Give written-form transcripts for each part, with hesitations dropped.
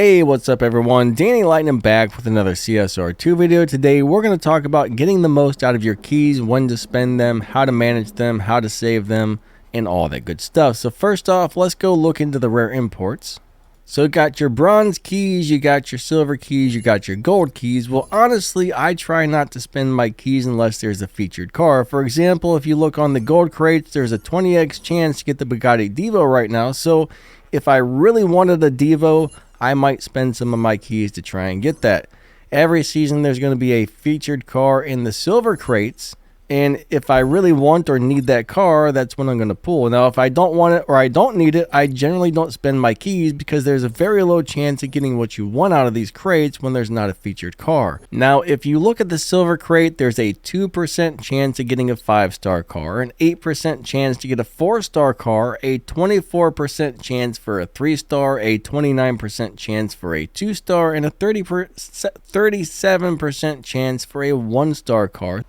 Hey, what's up everyone? Danny Lightning back with another CSR2 video. Today we're going to talk about getting the most out of your keys, when to spend them, how to manage them, how to save them, and all that good stuff. So first off, let's go look into the rare imports. So you got your bronze keys, you got your silver keys, you got your gold keys. Well, honestly, I try not to spend my keys unless there's a featured car. For example, if you look on the gold crates, there's a 20x chance to get the Bugatti Devo right now. So if I really wanted a Devo, I might spend some of my keys to try and get that. Every season there's going to be a featured car in the silver crates, and if I really want or need that car, that's when I'm going to pull. Now if I don't want it or I don't need it, I generally don't spend my keys because there's a very low chance of getting what you want out of these crates when there's not a featured car. Now if you look at the silver crate, there's a 2% chance of getting a 5-star car, an 8% chance to get a 4-star car, a 24% chance for a 3-star, a 29% chance for a 2-star, and a 37% chance for a 1-star car.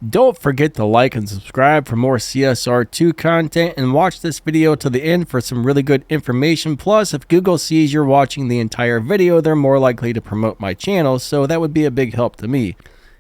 Don't forget to like and subscribe for more CSR2 content, and watch this video to the end for some really good information. Plus, if Google sees you're watching the entire video, they're more likely to promote my channel, so that would be a big help to me.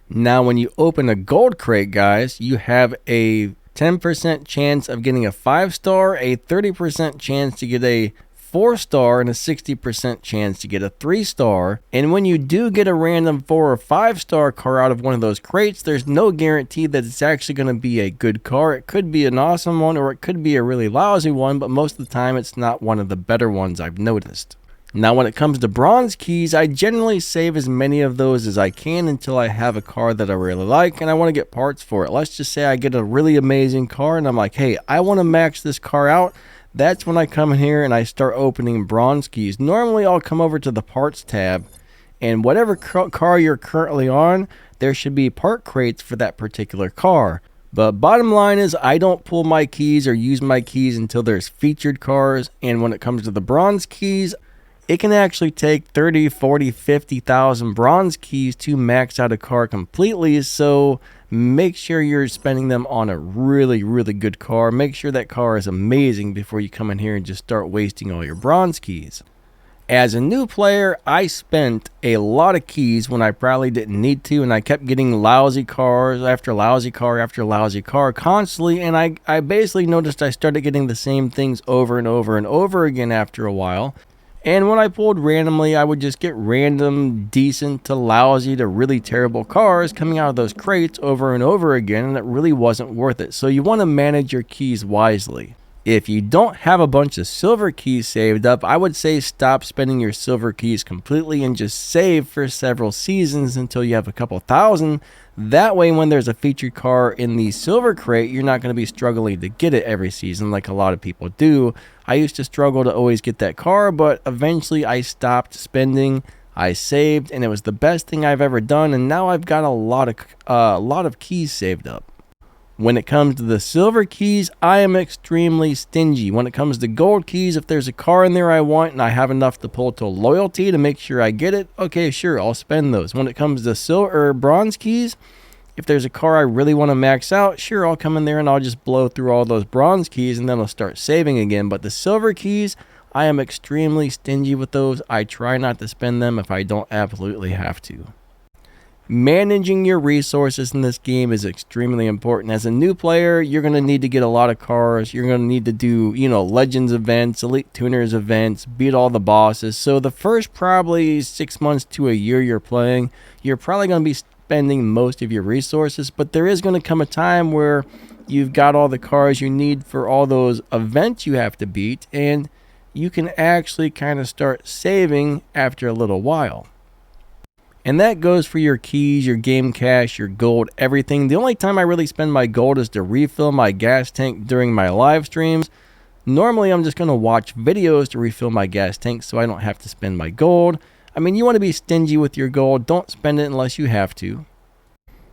Now, when you open a gold crate, guys, you have a 10% chance of getting a 5-star, a 30% chance to get a 4-star, and a 60% chance to get a 3-star. And when you do get a random 4 or 5-star car out of one of those crates, there's no guarantee that it's actually going to be a good car. It could be an awesome one or it could be a really lousy one, but most of the time it's not one of the better ones I've noticed. Now when it comes to bronze keys, I generally save as many of those as I can until I have a car that I really like and I want to get parts for it. Let's just say I get a really amazing car and I'm like, hey, I want to max this car out. That's when I come in here and I start opening bronze keys. Normally I'll come over to the parts tab, and whatever car you're currently on, there should be part crates for that particular car. But bottom line is I don't pull my keys or use my keys until there's featured cars. And when it comes to the bronze keys, it can actually take 30, 40, 50,000 bronze keys to max out a car completely. So make sure you're spending them on a really, really good car. Make sure that car is amazing before you come in here and just start wasting all your bronze keys. As a new player, I spent a lot of keys when I probably didn't need to, and I kept getting lousy cars after lousy car after lousy car constantly, and I basically noticed I started getting the same things over and over and over again after a while. And when I pulled randomly, I would just get random, decent to lousy to really terrible cars coming out of those crates over and over again, and it really wasn't worth it. So you want to manage your keys wisely. If you don't have a bunch of silver keys saved up, I would say stop spending your silver keys completely and just save for several seasons until you have a couple thousand. That way, when there's a featured car in the silver crate, you're not going to be struggling to get it every season like a lot of people do. I used to struggle to always get that car, but eventually I stopped spending. I saved, and it was the best thing I've ever done, and now I've got a lot of keys saved up. When it comes to the silver keys, I am extremely stingy. When it comes to gold keys, if there's a car in there I want and I have enough to pull to loyalty to make sure I get it, okay, sure, I'll spend those. When it comes to silver or bronze keys, if there's a car I really want to max out, sure, I'll come in there and I'll just blow through all those bronze keys and then I'll start saving again. But the silver keys, I am extremely stingy with those. I try not to spend them if I don't absolutely have to. Managing your resources in this game is extremely important. As a new player, you're going to need to get a lot of cars. You're going to need to do, Legends events, Elite Tuners events, beat all the bosses. So the first probably 6 months to a year you're playing, you're probably going to be spending most of your resources. But there is going to come a time where you've got all the cars you need for all those events you have to beat, and you can actually kind of start saving after a little while. And that goes for your keys, your game cash, your gold, everything. The only time I really spend my gold is to refill my gas tank during my live streams. Normally, I'm just going to watch videos to refill my gas tank so I don't have to spend my gold. I mean, you want to be stingy with your gold. Don't spend it unless you have to.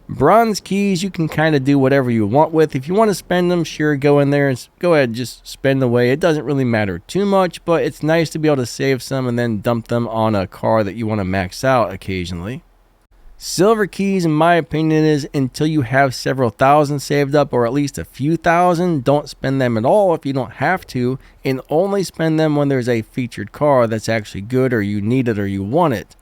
Bronze keys, you can kind of do whatever you want with. If you want to spend them, sure, go in there and go ahead and just spend away. It doesn't really matter too much, but it's nice to be able to save some and then dump them on a car that you want to max out occasionally. Silver keys, in my opinion, is until you have several thousand saved up, or at least a few thousand, don't spend them at all if you don't have to, and only spend them when there's a featured car that's actually good, or you need it, or you want it.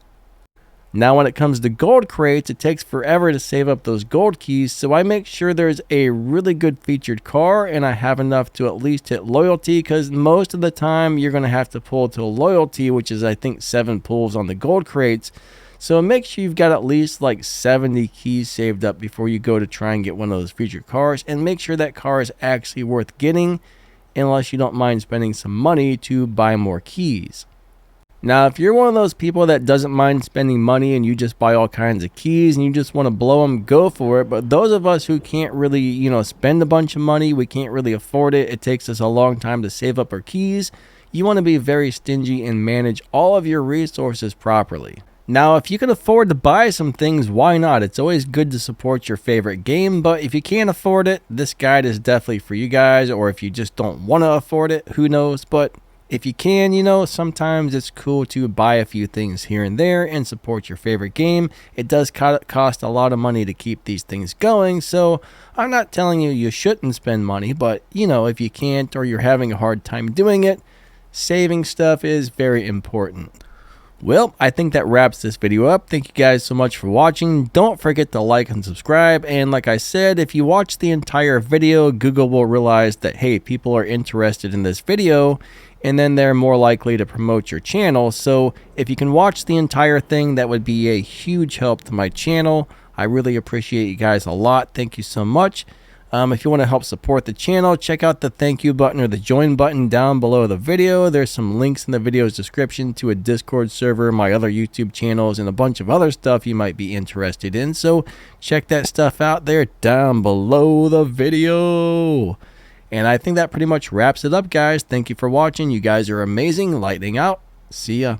Now when it comes to gold crates, it takes forever to save up those gold keys, so I make sure there's a really good featured car and I have enough to at least hit loyalty, because most of the time you're going to have to pull to loyalty, which is I think 7 pulls on the gold crates. So make sure you've got at least like 70 keys saved up before you go to try and get one of those featured cars, and make sure that car is actually worth getting, unless you don't mind spending some money to buy more keys. Now, if you're one of those people that doesn't mind spending money and you just buy all kinds of keys and you just want to blow them, go for it. But those of us who can't really, spend a bunch of money, we can't really afford it, it takes us a long time to save up our keys, you want to be very stingy and manage all of your resources properly. Now, if you can afford to buy some things, why not? It's always good to support your favorite game, but if you can't afford it, this guide is definitely for you guys, or if you just don't want to afford it, who knows? But if you can, sometimes it's cool to buy a few things here and there and support your favorite game. It does cost a lot of money to keep these things going, so I'm not telling you shouldn't spend money, but, if you can't or you're having a hard time doing it, saving stuff is very important. Well, I think that wraps this video up. Thank you guys so much for watching. Don't forget to like and subscribe. And like I said, if you watch the entire video, Google will realize that, hey, people are interested in this video, and then they're more likely to promote your channel. So if you can watch the entire thing, that would be a huge help to my channel. I really appreciate you guys a lot. Thank you so much. If you want to help support the channel, check out the thank you button or the join button down below the video. There's some links in the video's description to a Discord server, my other YouTube channels, and a bunch of other stuff you might be interested in. So check that stuff out there down below the video. And I think that pretty much wraps it up, guys. Thank you for watching. You guys are amazing. Lightning out. See ya.